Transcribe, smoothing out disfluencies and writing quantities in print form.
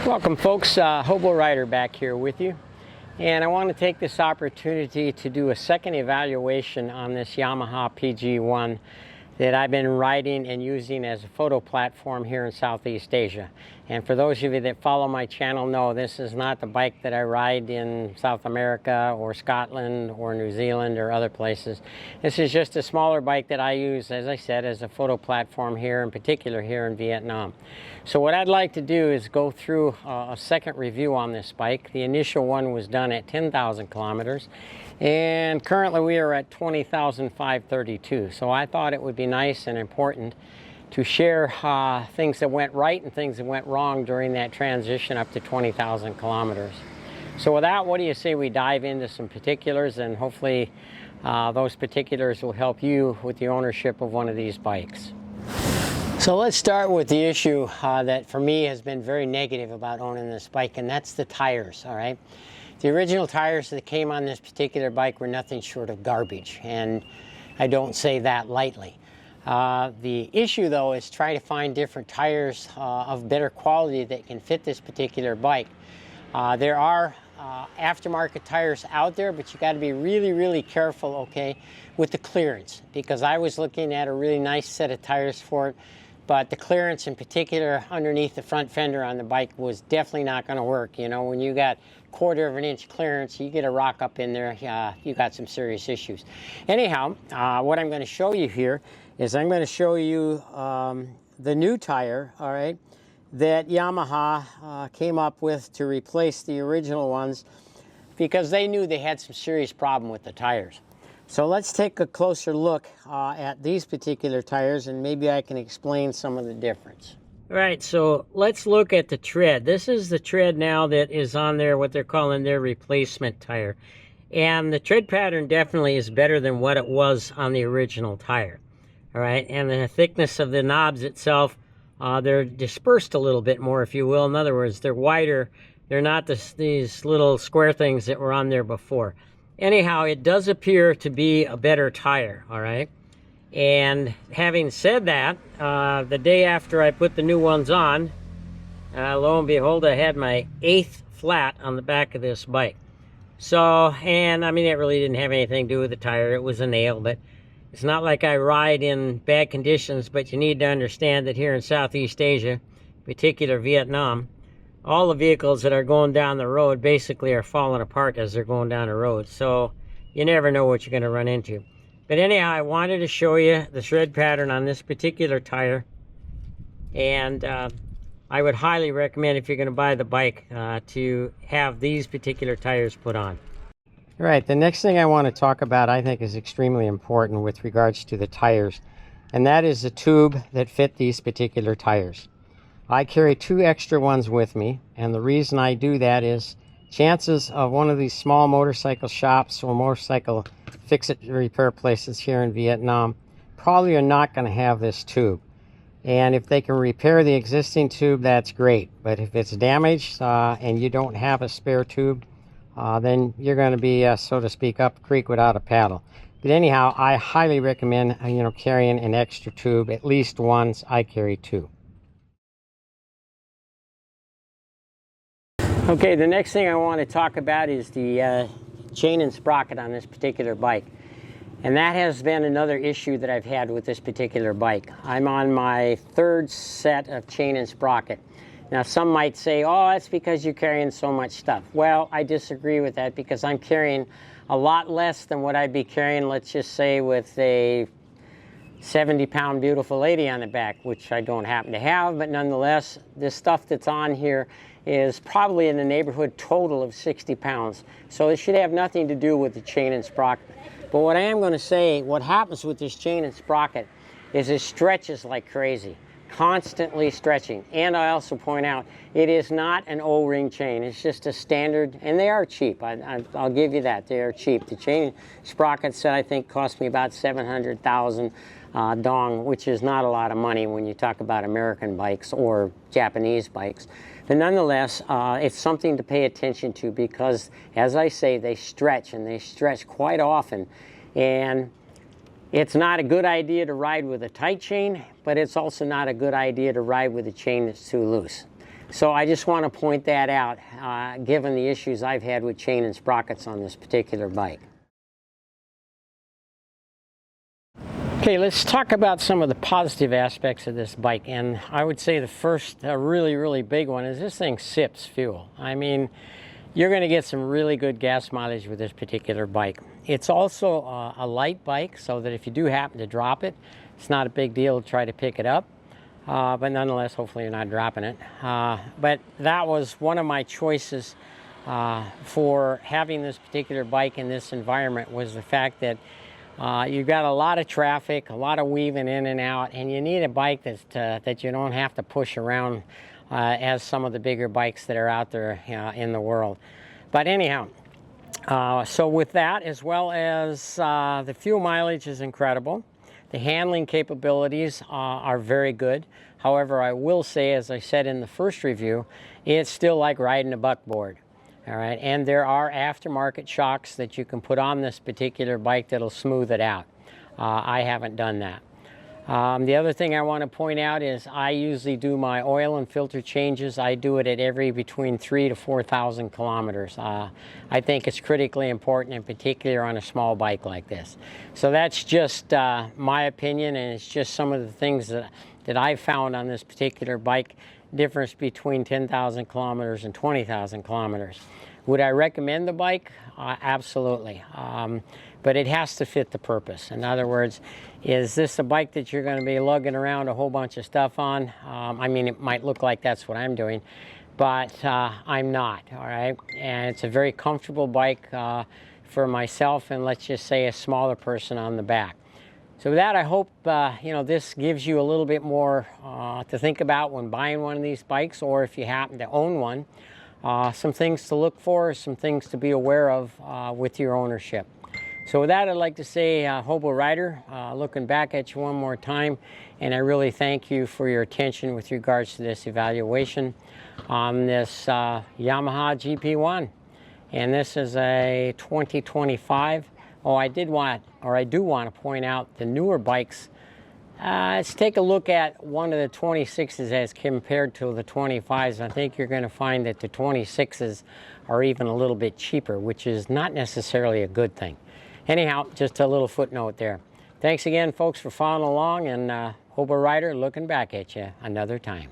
Welcome folks, Hobo Rider back here with you, and I want to take this opportunity to do a second evaluation on this Yamaha PG1 that I've been riding and using as a photo platform here in Southeast Asia. And for those of you that follow my channel know this is not the bike that I ride in South America or Scotland or New Zealand or other places. This is just a smaller bike that I use, as I said, as a photo platform here, in particular here in Vietnam. So what I'd like to do is go through a second review on this bike. The initial one was done at 10,000 kilometers, and currently we are at 20,532. So I thought it would be nice and important to share things that went right and things that went wrong during that transition up to 20,000 kilometers. So with that, what do you say we dive into some particulars, and hopefully those particulars will help you with the ownership of one of these bikes. So let's start with the issue that for me has been very negative about owning this bike, and that's the tires, all right? The original tires that came on this particular bike were nothing short of garbage, and I don't say that lightly. The issue though is try to find different tires of better quality that can fit this particular bike. There are aftermarket tires out there, but you got to be really careful, okay, with the clearance, because I was looking at a really nice set of tires for it, but the clearance in particular underneath the front fender on the bike was definitely not going to work. You know, when you got 1/4 of an inch clearance, you get a rock up in there, you got some serious issues. Anyhow, what I'm going to show you here is I'm going to show you the new tire, all right, that Yamaha came up with to replace the original ones, because they knew they had some serious problem with the tires. So let's take a closer look at these particular tires, and maybe I can explain some of the difference. All right, so let's look at the tread. This is the tread now that is on there, what they're calling their replacement tire. And the tread pattern definitely is better than what it was on the original tire. All right, and the thickness of the knobs itself, they're dispersed a little bit more, if you will. In other words, they're wider. They're not these little square things that were on there before. Anyhow, it does appear to be a better tire, all right? And having said that, the day after I put the new ones on, lo and behold, I had my 8th flat on the back of this bike. So, and I mean, it really didn't have anything to do with the tire. It was a nail, but it's not like I ride in bad conditions. But you need to understand that here in Southeast Asia, in particular Vietnam, all the vehicles that are going down the road basically are falling apart as they're going down the road. So you never know what you're going to run into. But anyhow, I wanted to show you the tread pattern on this particular tire. And I would highly recommend, if you're going to buy the bike, to have these particular tires put on. All right, the next thing I want to talk about, I think, is extremely important with regards to the tires. And that is the tube that fit these particular tires. I carry 2 extra ones with me, and the reason I do that is chances of one of these small motorcycle shops or motorcycle fix-it repair places here in Vietnam probably are not going to have this tube. And if they can repair the existing tube, that's great. But if it's damaged and you don't have a spare tube, then you're going to be, so to speak, up creek without a paddle. But anyhow, I highly recommend carrying an extra tube, at least once. I carry 2. Okay, the next thing I want to talk about is the chain and sprocket on this particular bike. And that has been another issue that I've had with this particular bike. I'm on my 3rd set of chain and sprocket. Now some might say, oh, that's because you're carrying so much stuff. Well, I disagree with that, because I'm carrying a lot less than what I'd be carrying, let's just say, with a 70-pound beautiful lady on the back, which I don't happen to have, but nonetheless, the stuff that's on here is probably in the neighborhood total of 60 pounds. So it should have nothing to do with the chain and sprocket. But what I am going to say, what happens with this chain and sprocket is it stretches like crazy, constantly stretching. And I also point out, it is not an O-ring chain. It's just a standard, and they are cheap. I'll give you that. They are cheap. The chain sprockets that I think cost me about 700,000 dong, which is not a lot of money when you talk about American bikes or Japanese bikes. But nonetheless, it's something to pay attention to, because, as I say, they stretch, and they stretch quite often. And it's not a good idea to ride with a tight chain, but it's also not a good idea to ride with a chain that's too loose. So I just want to point that out, given the issues I've had with chain and sprockets on this particular bike. Okay, let's talk about some of the positive aspects of this bike. And I would say the first really big one is this thing sips fuel. I mean, you're going to get some really good gas mileage with this particular bike. It's also a light bike, so that if you do happen to drop it, it's not a big deal to try to pick it up. But nonetheless, hopefully you're not dropping it. But that was one of my choices for having this particular bike in this environment, was the fact that you've got a lot of traffic, a lot of weaving in and out, and you need a bike that you don't have to push around as some of the bigger bikes that are out there in the world. But anyhow, so with that, as well as the fuel mileage is incredible. The handling capabilities are very good. However, I will say, as I said in the first review, it's still like riding a buckboard. All right, and there are aftermarket shocks that you can put on this particular bike that'll smooth it out. I haven't done that. The other thing I want to point out is I usually do my oil and filter changes. I do it at every between 3,000 to 4,000 kilometers. I think it's critically important, in particular on a small bike like this. So that's just my opinion, and it's just some of the things that I've found on this particular bike. Difference between 10,000 kilometers and 20,000 kilometers. Would I recommend the bike? Absolutely. But it has to fit the purpose. In other words, is this a bike that you're going to be lugging around a whole bunch of stuff on? I mean, it might look like that's what I'm doing, but I'm not, all right? And it's a very comfortable bike for myself, and let's just say a smaller person on the back. So with that, I hope this gives you a little bit more to think about when buying one of these bikes, or if you happen to own one, some things to look for, some things to be aware of with your ownership. So with that, I'd like to say, Hobo Rider, looking back at you one more time, and I really thank you for your attention with regards to this evaluation on this Yamaha GP1. And this is a 2025. Oh, I do want to point out the newer bikes. Let's take a look at one of the 26s as compared to the 25s. I think you're going to find that the 26s are even a little bit cheaper, which is not necessarily a good thing. Anyhow, just a little footnote there. Thanks again, folks, for following along, and Hobo Rider looking back at you another time.